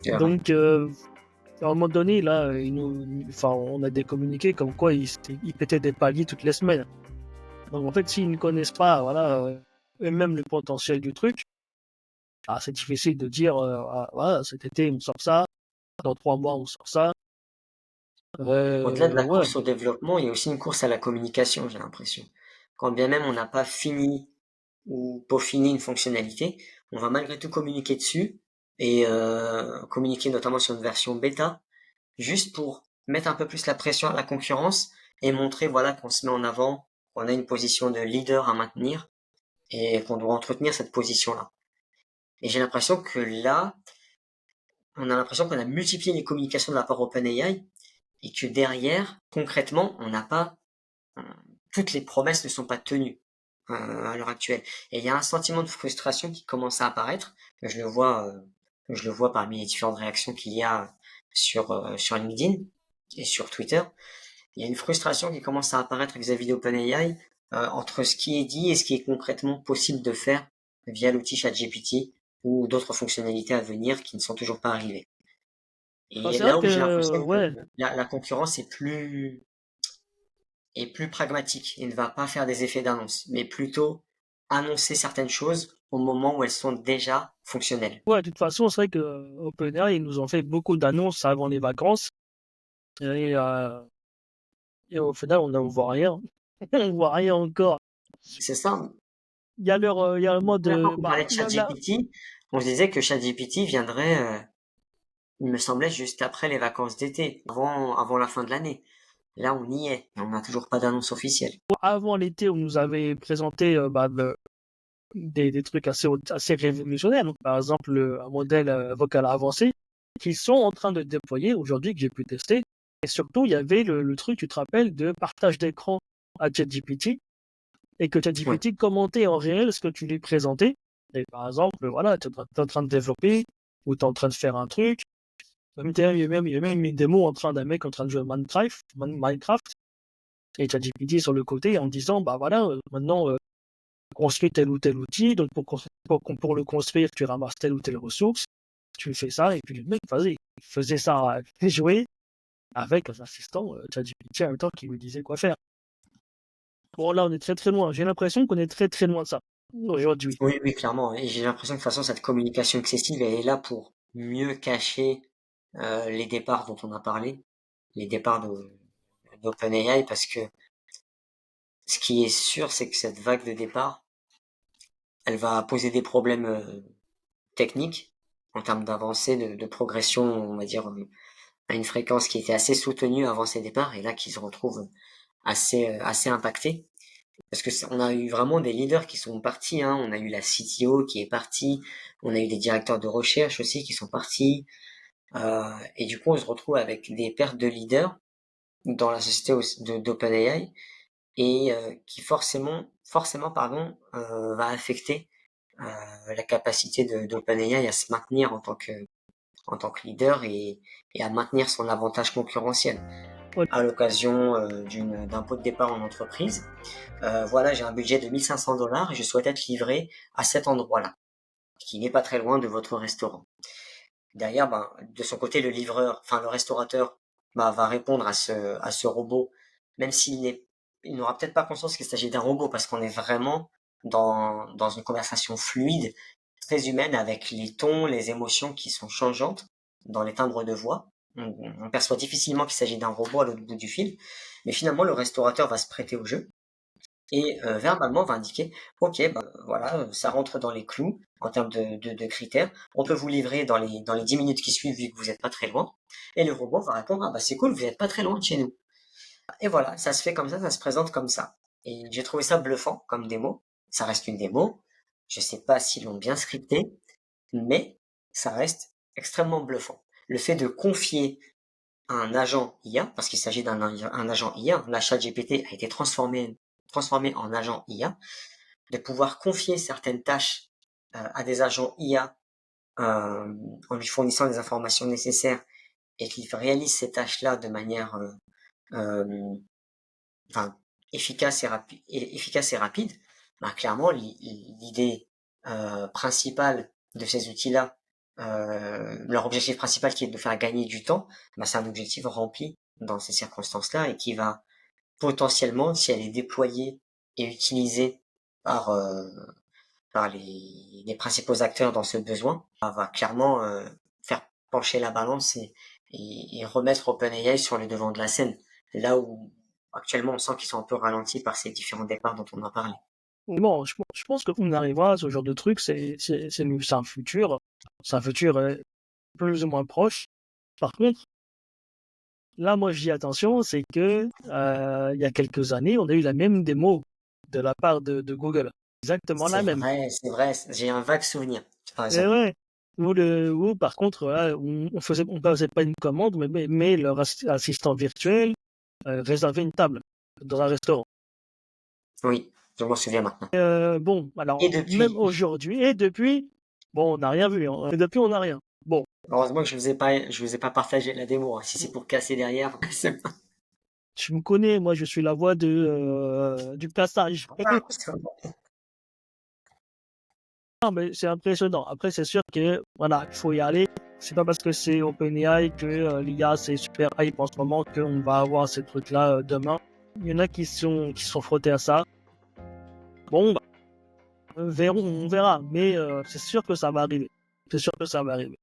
C'est vrai. Donc, à un moment donné, là, on a des communiqués comme quoi ils pétaient des paliers toutes les semaines. Donc, en fait, s'ils ne connaissent pas, voilà, eux-mêmes le potentiel du truc, c'est difficile de dire, voilà, cet été, on sort ça, dans 3 mois, on sort ça. Au-delà de la Ouais, course au développement, il y a aussi une course à la communication, j'ai l'impression. Quand bien même on n'a pas fini ou peaufiner une fonctionnalité, on va malgré tout communiquer dessus et communiquer notamment sur une version bêta, juste pour mettre un peu plus la pression à la concurrence et montrer voilà qu'on se met en avant, qu'on a une position de leader à maintenir et qu'on doit entretenir cette position-là. Et j'ai l'impression que là, on a l'impression qu'on a multiplié les communications de la part OpenAI et que derrière, concrètement, on n'a pas toutes les promesses ne sont pas tenues à l'heure actuelle. Et il y a un sentiment de frustration qui commence à apparaître. Je le vois parmi les différentes réactions qu'il y a sur LinkedIn et sur Twitter. Il y a une frustration qui commence à apparaître vis-à-vis d'OpenAI entre ce qui est dit et ce qui est concrètement possible de faire via l'outil ChatGPT ou d'autres fonctionnalités à venir qui ne sont toujours pas arrivées. bah, Et c'est vrai là où j'ai que, l'impression que ouais, la concurrence est plus pragmatique et ne va pas faire des effets d'annonce, mais plutôt annoncer certaines choses au moment où elles sont déjà fonctionnelles. ouais, de toute façon, c'est vrai que OpenAI, ils nous ont fait beaucoup d'annonces avant les vacances. Et, euh, et au final, on n'en voit rien. On voit rien encore. C'est ça. Il y a le mode, La première fois qu'on parlait de là, ChatGPT, on se disait que ChatGPT viendrait, il me semblait, juste après les vacances d'été, avant la fin de l'année. Là, on y est, et on n'a toujours pas d'annonce officielle. avant l'été, on nous avait présenté des trucs assez révolutionnaires. Donc, par exemple, un modèle vocal avancé qu'ils sont en train de déployer aujourd'hui, que j'ai pu tester. Et surtout, il y avait le truc, tu te rappelles, de partage d'écran à ChatGPT et que Ouais. ChatGPT commentait en réel ce que tu lui présentais. Et par exemple, voilà, tu es en train de développer ou tu es en train de faire un truc. Il y a même une démo d'un mec en train de jouer à Minecraft et ChatGPT sur le côté en disant, bah voilà, maintenant, construis tel ou tel outil. Donc, pour le construire, tu ramasses telle ou telle ressource. Tu fais ça et puis le mec, vas-y, il faisait ça, il jouait avec un assistant ChatGPT en même temps qui lui disait quoi faire. Bon, là, on est très très loin. J'ai l'impression qu'on est très très loin de ça aujourd'hui. Oui, oui, clairement. Et j'ai l'impression que de toute façon, cette communication excessive, elle est là pour mieux cacher les départs dont on a parlé, les départs d'OpenAI, parce que ce qui est sûr, c'est que cette vague de départ, elle va poser des problèmes techniques en termes d'avancée, de progression, on va dire, à une fréquence qui était assez soutenue avant ces départs, et là qui se retrouve assez impacté. Parce que on a eu vraiment des leaders qui sont partis, hein. On a eu la CTO qui est partie, on a eu des directeurs de recherche aussi qui sont partis, et du coup on se retrouve avec des pertes de leaders dans la société d'OpenAI et qui forcément pardon, va affecter la capacité d'OpenAI à se maintenir en tant que leader et à maintenir son avantage concurrentiel Ouais. à l'occasion d'un pot de départ en entreprise. Voilà, j'ai un budget de 1500 $ et je souhaite être livré à cet endroit-là, qui n'est pas très loin de votre restaurant. Derrière, ben, de son côté, le livreur, enfin le restaurateur, va répondre à ce robot, même il n'aura peut-être pas conscience qu'il s'agit d'un robot parce qu'on est vraiment dans une conversation fluide, très humaine avec les tons, les émotions qui sont changeantes dans les timbres de voix. On perçoit difficilement qu'il s'agit d'un robot à l'autre bout du fil, mais finalement le restaurateur va se prêter au jeu et verbalement va indiquer, ok, ben voilà, ça rentre dans les clous en termes de critères. On peut vous livrer dans les 10 minutes qui suivent vu que vous n'êtes pas très loin. Et le robot va répondre, ah bah c'est cool, vous n'êtes pas très loin de chez nous. Et voilà, ça se fait comme ça se présente comme ça. Et j'ai trouvé ça bluffant comme démo. Ça reste une démo. Je sais pas s'ils l'ont bien scripté, mais ça reste extrêmement bluffant. Le fait de confier un agent IA, parce qu'il s'agit un agent IA, l'achat GPT a été transformé en agent IA, de pouvoir confier certaines tâches à des agents IA en lui fournissant les informations nécessaires et qu'il réalise ces tâches-là de manière euh, enfin, efficace et rapide, bah, clairement, l'idée principale de ces outils-là leur objectif principal qui est de faire gagner du temps, bah, c'est un objectif rempli dans ces circonstances-là et qui va potentiellement, si elle est déployée et utilisée par, par les principaux acteurs dans ce besoin, ça va clairement faire pencher la balance et remettre OpenAI sur le devant de la scène, là où actuellement on sent qu'ils sont un peu ralentis par ces différents départs dont on a parlé. Bon, je pense qu'on arrivera à ce genre de truc, c'est un futur plus ou moins proche. Par contre, là, moi, je dis attention, c'est que il y a quelques années, on a eu la même démo de la part de Google. Exactement la même. C'est vrai, j'ai un vague souvenir. Tu as Et raison. ouais. Où, par contre, là, on faisait pas une commande, mais leur assistant virtuel réservait une table dans un restaurant. Oui, je m'en souviens maintenant. Bon, Et alors, même depuis, aujourd'hui, et depuis, bon, on n'a rien vu, hein. Et depuis, on n'a rien. Bon, heureusement que je vous ai pas partagé la démo, hein. Si c'est pour casser derrière, c'est pas tu me connais, moi, je suis la voix du passage. grave. Non, mais c'est impressionnant. Après, c'est sûr que, voilà, il faut y aller. C'est pas parce que c'est OpenAI que l'IA c'est super hype en ce moment qu'on va avoir ces trucs-là demain. Il y en a qui sont frottés à ça. Bon, bah, on verra. Mais c'est sûr que ça va arriver. C'est sûr que ça va arriver.